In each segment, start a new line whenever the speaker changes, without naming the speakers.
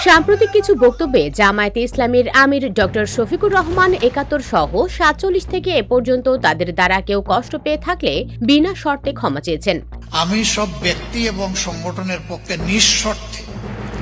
সাম্প্রতিক কিছু বক্তব্যে জামায়াতে ইসলামীর আমির ডক্টর শফিকুর রহমান ৭১ সহ ৪৭ থেকে এ পর্যন্ত তাদের দ্বারা কেউ কষ্ট পেয়ে থাকলে বিনা শর্তে ক্ষমা চেয়েছেন।
আমি সব ব্যক্তি এবং সংগঠনের পক্ষে নিঃশর্তে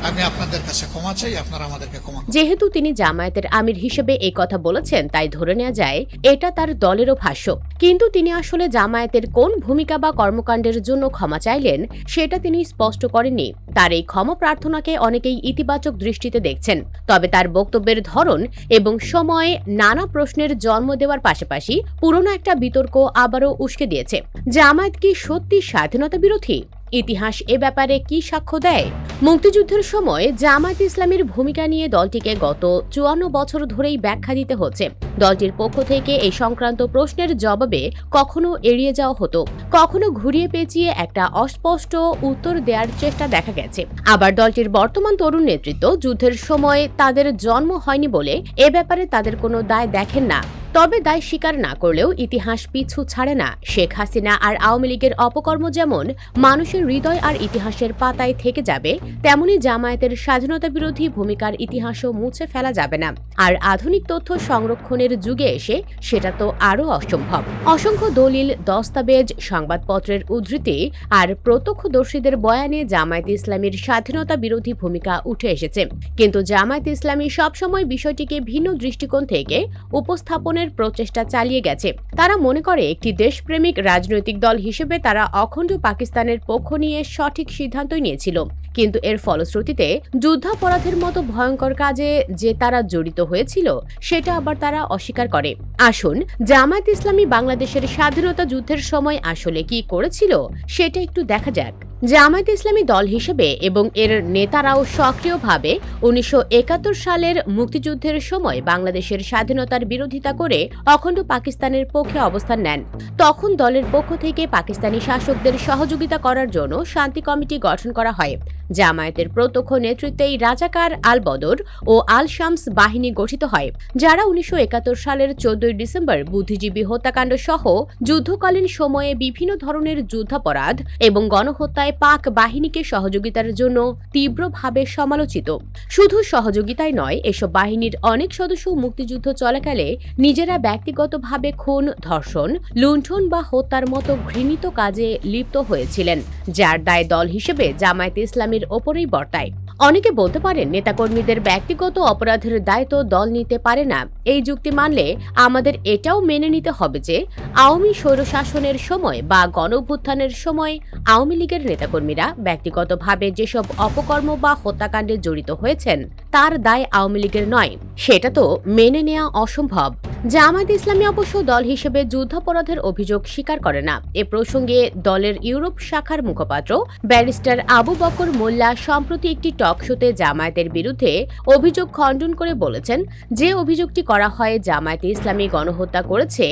আমি আপনাদের কাছে ক্ষমা চাই, আপনারা আমাদেরকে ক্ষমা।
যেহেতু তিনি জামায়াতের আমির হিসেবে এই কথা বলেছেন, তাই ধরে নেওয়া যায় এটা তার দলেরও ভাষ্য। কিন্তু তিনি আসলে জামায়াতের কোন ভূমিকা বা কর্মকাণ্ডের জন্য ক্ষমা চাইলেন সেটা তিনি স্পষ্ট করেননি। তার এই ক্ষমা প্রার্থনাকে অনেকেই ইতিবাচক দৃষ্টিতে দেখছেন, তবে তার বক্তব্যের ধরন এবং সময়ে নানা প্রশ্নের জন্ম দেওয়ার পাশাপাশি পুরনো একটা বিতর্ক আবারও উস্কে দিয়েছে। জামায়াত কি সত্যি স্বাধীনতা বিরোধী? ইতিহাস এ ব্যাপারে কি সাক্ষ্য দেয়? মুক্তিযুদ্ধের সময় জামায়াত ইসলামীর ভূমিকা নিয়ে দলটিকে গত ৫৪ বছর ধরেই ব্যাখ্যা দিতে হচ্ছে। দলটির পক্ষ থেকে এই সংক্রান্ত প্রশ্নের জবাবে কখনো এড়িয়ে যাওয়া হতো, কখনো ঘুরিয়ে পেঁচিয়ে একটা অস্পষ্ট উত্তর দেওয়ার চেষ্টা দেখা গেছে। আবার দলটির বর্তমান তরুণ নেতৃত্ব যুদ্ধের সময় তাদের জন্ম হয়নি বলে এ ব্যাপারে তাদের কোনো দায় দেখেন না। তবে দায় স্বীকার না করলেও ইতিহাস পিছু ছাড়ে না। শেখ হাসিনা আর আওয়ামী লীগের অপকর্ম যেমন মানুষের হৃদয় আর ইতিহাসের পাতায় থেকে যাবে, তেমনি জামায়াতের স্বাধীনতা বিরোধী ভূমিকার ইতিহাসও মুছে ফেলা যাবে না। আর আধুনিক তথ্য সংরক্ষণের যুগে এসে সেটা তো আরও অসম্ভব। অসংখ্য দলিল, দস্তাবেজ, সংবাদপত্রের উদ্ধৃতি আর প্রত্যক্ষদর্শীদের বয়ানে জামায়াত ইসলামীর স্বাধীনতা বিরোধী ভূমিকা উঠে এসেছে। কিন্তু জামায়াত ইসলামী সবসময় বিষয়টিকে ভিন্ন দৃষ্টিকোণ থেকে উপস্থাপনের প্রচেষ্টা চালিয়ে গেছে। তারা মনে করে একটি দেশপ্রেমিক রাজনৈতিক দল হিসেবে তারা অখণ্ড পাকিস্তানের পক্ষ নিয়ে সঠিক সিদ্ধান্তই নিয়েছিল। কিন্তু এর ফলশ্রুতিতে যুদ্ধাপরাধের মতো ভয়ঙ্কর কাজে যে তারা জড়িত হয়েছিল সেটা আবার তারা অস্বীকার করে। আসুন জামায়াত ইসলামী বাংলাদেশের স্বাধীনতা যুদ্ধের সময় আসলে কি করেছিল সেটা একটু দেখা যাক। জামায়াত ইসলামী দল হিসেবে এবং এর নেতারাও সক্রিয়ভাবে ১৯৭১ সালের মুক্তিযুদ্ধের সময় বাংলাদেশের স্বাধীনতার বিরোধিতা করে অখণ্ড পাকিস্তানের পক্ষে অবস্থান নেন। তখন দলের পক্ষ থেকে পাকিস্তানি শাসকদের সহযোগিতা করার জন্য শান্তি কমিটি গঠন করা হয়। জামায়াতের প্রত্যক্ষ নেতৃত্বেই রাজাকার আল বদর ও আল শামস বাহিনী গঠিত হয়, যারা ১৯৭১ সালের ১৪ ডিসেম্বর বুদ্ধিজীবী হত্যাকাণ্ড সহ যুদ্ধকালীন সময়ে বিভিন্ন ধরনের যুদ্ধাপরাধ এবং গণহত্যায় পাক বাহিনীকে সহযোগিতার জন্য তীব্রভাবে সমালোচিত। শুধু সহযোগিতাই নয়, এসব বাহিনীর অনেক সদস্য মুক্তিযুদ্ধ চলাকালে নিজেরা ব্যক্তিগতভাবে খুন, ধর্ষণ, লুণ্ঠন বা হত্যার মতো ঘৃণিত কাজে লিপ্ত হয়েছিলেন, যার দায় দল হিসেবে জামায়াতে ইসলামীর ওপরেই বর্তায়। অনেকে বলতে পারেন নেতাকর্মীদের ব্যক্তিগত অপরাধের দায়িত্ব দল নিতে পারে না। এই যুক্তি মানলে আমাদের এটাও মেনে নিতে হবে যে আওয়ামী স্বৈরশাসনের সময় বা গণঅভ্যুত্থানের সময় আওয়ামী লীগের নেতাকর্মীরা ব্যক্তিগতভাবে যেসব অপকর্ম বা হত্যাকাণ্ডে জড়িত হয়েছেন তার দায় আওয়ামী লীগের নয়। সেটা তো মেনে নেওয়া অসম্ভব। জামায়াত ইসলামী অবশ্য দল হিসেবে যুদ্ধাপরাধের অভিযোগ স্বীকার করে না। এ প্রসঙ্গে দলের ইউরোপ শাখার মুখপাত্র ব্যারিস্টার আবু বকর মোল্লা সম্প্রতি একটি টক শোতে জামায়াতের বিরুদ্ধে অভিযোগ খণ্ডন করে বলেছেন, যে অভিযোগটি করা হয় জামায়াতে ইসলামী গণহত্যা করেছে,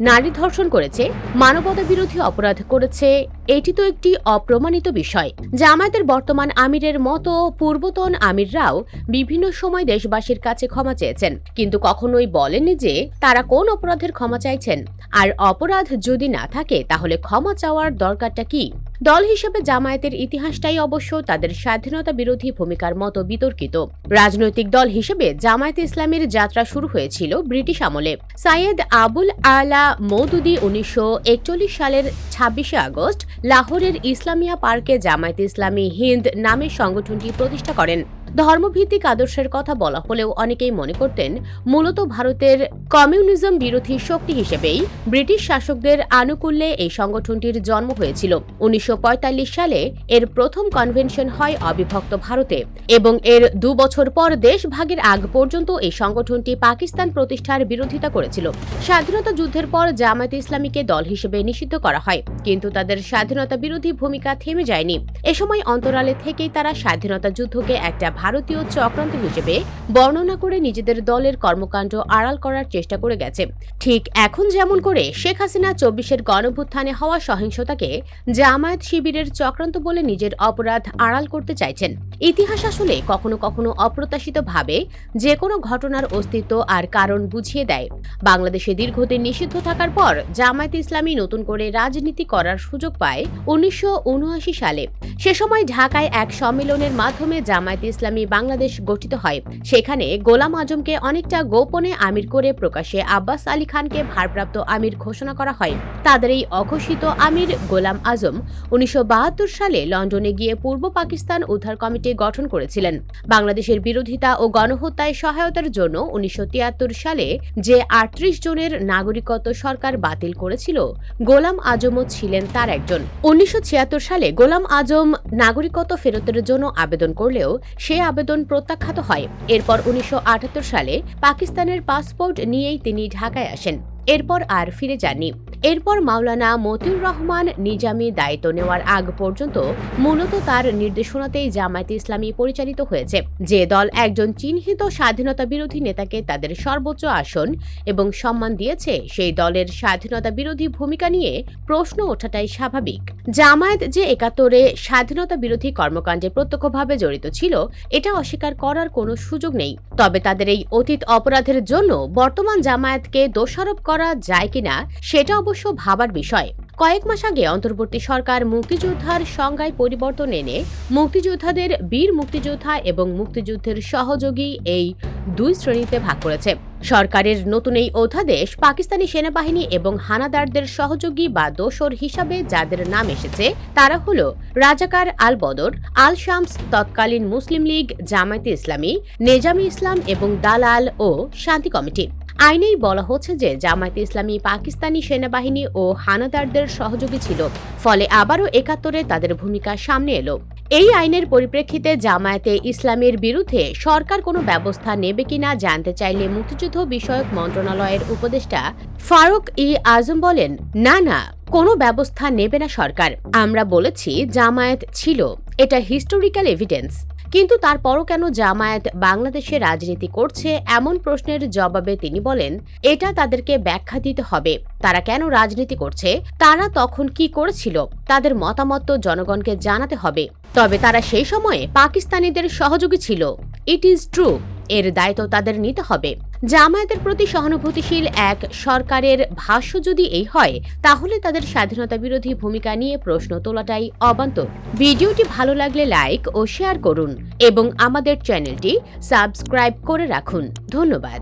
নারী ধর্ষণ করেছে, মানবতা বিরোধী অপরাধ করেছে, এটি তো একটি অপ্রমাণিত বিষয়। জামায়াতের বর্তমান আমিরের মতো পূর্বতন আমিররাও বিভিন্ন সময় দেশবাসীর কাছে ক্ষমা চেয়েছেন, কিন্তু কখনোই বলেননি যে তারা কোন অপরাধের ক্ষমা চাইছেন। আর অপরাধ যদি না থাকে তাহলে ক্ষমা চাওয়ার দরকারটা কি? দল হিসেবে জামায়াতের ইতিহাসটাই অবশ্য তাদের স্বাধীনতা বিরোধী ভূমিকার মতো বিতর্কিত। রাজনৈতিক দল হিসেবে জামায়াতে ইসলামীর যাত্রা শুরু হয়েছিল ব্রিটিশ আমলে। সাইয়েদ আবুল আলা মওদুদী ১৯৪১ সালের ২৬শে আগস্ট লাহোরের ইসলামিয়া পার্কে জামায়াতে ইসলামী হিন্দ নামের সংগঠনটি প্রতিষ্ঠা করেন। ধর্মভিত্তিক আদর্শের কথা বলা হলেও অনেকেই মনে করতেন মূলত ভারতের কমিউনিজম বিরোধী শক্তি হিসেবেই ব্রিটিশ শাসকদের আনুকূল্যে এই সংগঠনটির জন্ম হয়েছিল। ১৯৪৫ সালে এর প্রথম কনভেনশন হয় অবিভক্ত ভারতে এবং এর ২ বছর পর দেশ ভাগের আগ পর্যন্ত এই সংগঠনটি পাকিস্তান প্রতিষ্ঠার বিরোধিতা করেছিল। স্বাধীনতা যুদ্ধের পর জামায়াতে ইসলামীকে দল হিসেবে নিষিদ্ধ করা হয়, কিন্তু তাদের স্বাধীনতা বিরোধী ভূমিকা থেমে যায়নি। এ সময় অন্তরালে থেকেই তারা স্বাধীনতা যুদ্ধকে একটা ভারতীয় চক্রান্ত হিসেবে বর্ণনা করে নিজেদের দলের কর্মকাণ্ড আড়াল করার চেষ্টা করে গেছে। ঠিক এখন যেমন করে শেখ হাসিনা ২৪-এর গণঅভ্যুত্থানে হওয়া সহিংসতাকে জামায়াত শিবিরের চক্রান্ত বলে নিজের অপরাধ আড়াল করতে চাইছেন। ইতিহাস আসলে কখনো কখনো অপ্রত্যাশিতভাবে যে কোনো ঘটনার অস্তিত্ব আর কারণ বুঝিয়ে দেয়। বাংলাদেশে দীর্ঘদিন নিষিদ্ধ থাকার পর জামায়াতে ইসলামী নতুন করে রাজনীতি করার সুযোগ পায় ১৯৭৯ সালে। সে সময় ঢাকায় এক সম্মেলনের মাধ্যমে জামায়াতে ইসলামী ইসলামী বাংলাদেশ গঠিত হয় সেখানে গোলাম আজমকে অনেকটা গোপনে আমির করে প্রকাশ্যে আব্বাস আলী খানকে ভারপ্রাপ্ত আমির ঘোষণা করা হয়। তাদের এই অঘোষিত আমির গোলাম আজম 1972 সালে লন্ডনে গিয়ে পূর্ব পাকিস্তান উদ্ধার কমিটি গঠন করেছিলেন। বাংলাদেশের বিরোধিতা ও গণহত্যায় সহায়তার জন্য 1973 সালে যে 38 জনের নাগরিকত্ব সরকার বাতিল করেছিল, গোলাম আজমও ছিলেন তার একজন। 1976 সালে গোলাম আজম নাগরিকত্ব ফেরতের জন্য আবেদন করলেও সে আবেদন প্রত্যাখ্যাত হয়। এরপর 1978 সালে পাকিস্তানের পাসপোর্ট নিয়েই তিনি ঢাকায় আসেন। এরপর আর ফিরে যাননি। এরপর মাওলানা মতিউর রহমান নিজামী দায়িত্ব নেওয়ার আগ পর্যন্ত মূলত তার নির্দেশনাতেই জামায়াতে ইসলামী পরিচালিত হয়েছে। যে দল একজন চিহ্নিত স্বাধীনতা বিরোধী নেতাকে তাদের সর্বোচ্চ আসন এবং সম্মান দিয়েছে, সেই দলের স্বাধীনতা বিরোধী ভূমিকা নিয়ে প্রশ্ন ওঠাটাই স্বাভাবিক। জামায়াত যে 71-এ স্বাধীনতা বিরোধী কর্মকাণ্ডে প্রত্যক্ষভাবে জড়িত ছিল, এটা অস্বীকার করার কোনো সুযোগ নেই। তবে তাদের এই অতীত অপরাধের জন্য বর্তমান জামায়াতকে দোষারোপ করা যায় কিনা সেটা অবশ্য ভাবার বিষয়। কয়েক মাস আগে অন্তর্বর্তী সরকার মুক্তিযোদ্ধার সংজ্ঞায় পরিবর্তন এনে মুক্তিযোদ্ধাদের বীর মুক্তিযোদ্ধা এবং মুক্তিযুদ্ধের সহযোগী এই দুই শ্রেণীতে ভাগ করেছে। সরকারের নতুন এই অধ্যাদেশ পাকিস্তানি সেনাবাহিনী এবং হানাদারদের সহযোগী বা দোসর হিসাবে যাদের নাম এসেছে তারা হল রাজাকার আল বদর, আল শামস, তৎকালীন মুসলিম লীগ, জামায়াতে ইসলামী, নেজামী ইসলাম এবং দালাল ও শান্তি কমিটি। আইনেই বলা হচ্ছে যে জামায়াতে ইসলামী পাকিস্তানি সেনাবাহিনী ও হানাদারদের সহযোগী ছিল, ফলে আবারও 71-এ তাদের ভূমিকা সামনে এলো। এই আইনের পরিপ্রেক্ষিতে জামায়াতে ইসলামের বিরুদ্ধে সরকার কোনো ব্যবস্থা নেবে কিনা জানতে চাইলে মুক্তিযুদ্ধ বিষয়ক মন্ত্রণালয়ের উপদেষ্টা ফারুক আজম বলেন, না, কোনো ব্যবস্থা নেবে না সরকার। আমরা বলেছি জামায়াত ছিল, এটা হিস্টোরিক্যাল এভিডেন্স। কিন্তু তারপরও কেন জামায়াত বাংলাদেশে রাজনীতি করছে এমন প্রশ্নের জবাবে তিনি বলেন, এটা তাদেরকে ব্যাখ্যা দিতে হবে। তারা কেন রাজনীতি করছে, তারা তখন কি করেছিল, তাদের মতামত তো জনগণকে জানাতে হবে। তবে তারা সেই সময়ে পাকিস্তানিদের সহযোগী ছিল, ইট ইজ ট্রু। এর দায়িত্ব তাদের নিতে হবে। জামায়াতের প্রতি সহানুভূতিশীল এক সরকারের ভাষ্য যদি এই হয়, তাহলে তাদের স্বাধীনতা বিরোধী ভূমিকা নিয়ে প্রশ্ন তোলাটাই অবান্তর। ভিডিওটি ভালো লাগলে লাইক ও শেয়ার করুন এবং আমাদের চ্যানেলটি সাবস্ক্রাইব করে রাখুন। ধন্যবাদ।